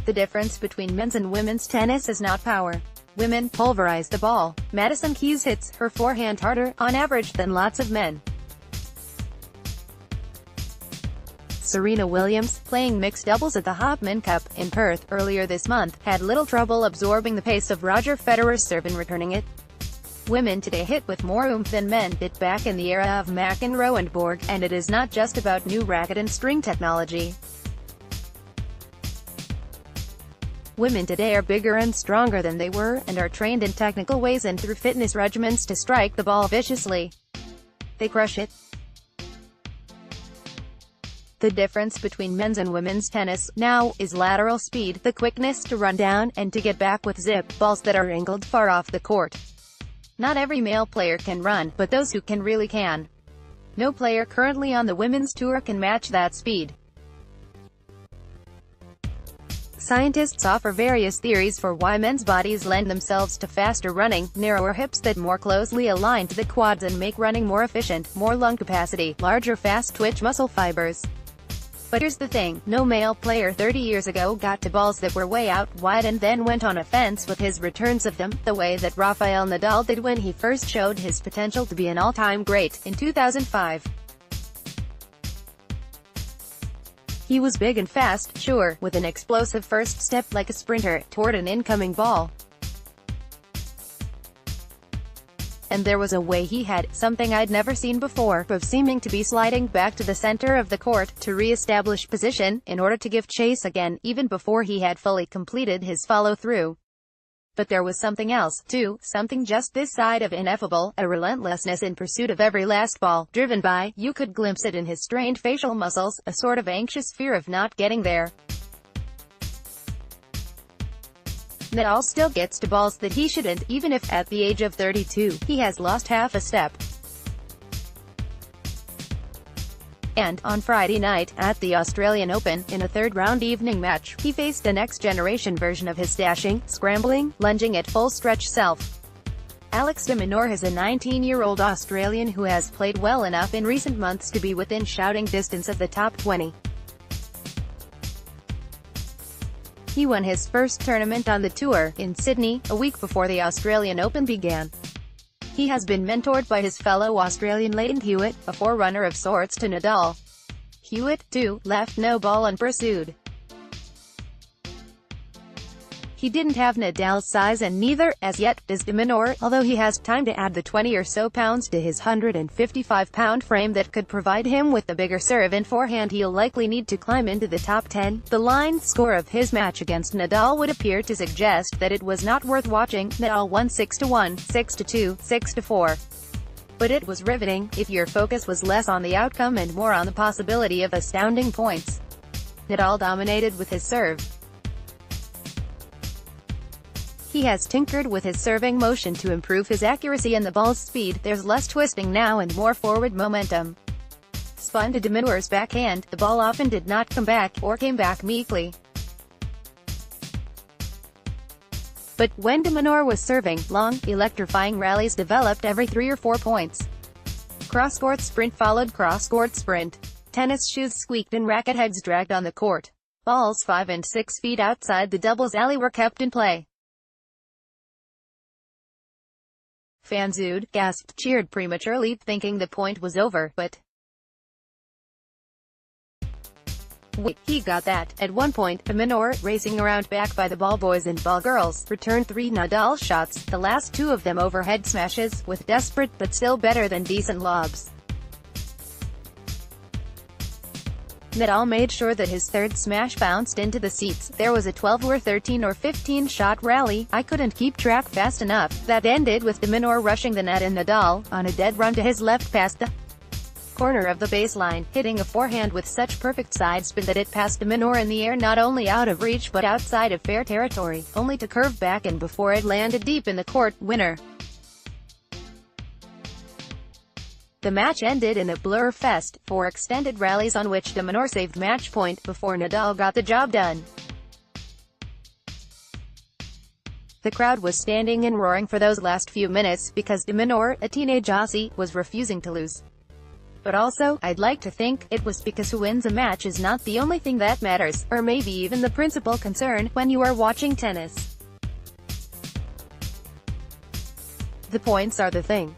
The difference between men's and women's tennis is not power. Women pulverize the ball. Madison Keys hits her forehand harder, on average, than lots of men. Serena Williams, playing mixed doubles at the Hopman Cup, in Perth, earlier this month, had little trouble absorbing the pace of Roger Federer's serve and returning it. Women today hit with more oomph than men did back in the era of McEnroe and Borg, and it is not just about new racket and string technology. Women today are bigger and stronger than they were, and are trained in technical ways and through fitness regimens to strike the ball viciously. They crush it. The difference between men's and women's tennis, now, is lateral speed, the quickness to run down, and to get back with zip, balls that are angled far off the court. Not every male player can run, but those who can really can. No player currently on the women's tour can match that speed. Scientists offer various theories for why men's bodies lend themselves to faster running, narrower hips that more closely align to the quads and make running more efficient, more lung capacity, larger fast-twitch muscle fibers. But here's the thing, no male player 30 years ago got to balls that were way out wide and then went on offense with his returns of them, the way that Rafael Nadal did when he first showed his potential to be an all-time great, in 2005. He was big and fast, sure, with an explosive first step like a sprinter, toward an incoming ball. And there was a way he had, something I'd never seen before, of seeming to be sliding back to the center of the court, to re-establish position, in order to give chase again, even before he had fully completed his follow-through. But there was something else, too, something just this side of ineffable, a relentlessness in pursuit of every last ball, driven by, you could glimpse it in his strained facial muscles, a sort of anxious fear of not getting there. Nadal still gets to balls that he shouldn't, even if, at the age of 32, he has lost half a step. And, on Friday night, at the Australian Open, in a third-round evening match, he faced a next-generation version of his dashing, scrambling, lunging at full-stretch self. Alex de Minaur is a 19-year-old Australian who has played well enough in recent months to be within shouting distance of the top 20. He won his first tournament on the tour, in Sydney, a week before the Australian Open began. He has been mentored by his fellow Australian Lleyton Hewitt, a forerunner of sorts to Nadal. Hewitt, too, left no ball unpursued. He didn't have Nadal's size and neither, as yet, does de Minaur, although he has time to add the 20 or so pounds to his 155-pound frame that could provide him with the bigger serve and forehand he'll likely need to climb into the top 10. The line score of his match against Nadal would appear to suggest that it was not worth watching. Nadal won 6-1, 6-2, 6-4. But it was riveting, if your focus was less on the outcome and more on the possibility of astounding points. Nadal dominated with his serve. He has tinkered with his serving motion to improve his accuracy and the ball's speed. There's less twisting now and more forward momentum. Spun to de Minaur's backhand, the ball often did not come back, or came back meekly. But, when de Minaur was serving, long, electrifying rallies developed every 3 or 4 points. Cross-court sprint followed cross-court sprint. Tennis shoes squeaked and racket heads dragged on the court. Balls 5 and 6 feet outside the doubles alley were kept in play. Fans oohed, gasped, cheered prematurely, thinking the point was over, but wait, he got that. At one point, de Minaur, racing around back by the ball boys and ball girls, returned 3 Nadal shots, the last 2 of them overhead smashes, with desperate, but still better than decent lobs. Nadal made sure that his third smash bounced into the seats. There was a 12 or 13 or 15 shot rally, I couldn't keep track fast enough, that ended with de Minaur rushing the net and Nadal, on a dead run to his left past the corner of the baseline, hitting a forehand with such perfect side spin that it passed de Minaur in the air, not only out of reach but outside of fair territory, only to curve back and before it landed deep in the court. Winner. The match ended in a blur fest, 4 extended rallies on which de Minaur saved match point, before Nadal got the job done. The crowd was standing and roaring for those last few minutes, because de Minaur, a teenage Aussie, was refusing to lose. But also, I'd like to think, it was because who wins a match is not the only thing that matters, or maybe even the principal concern, when you are watching tennis. The points are the thing.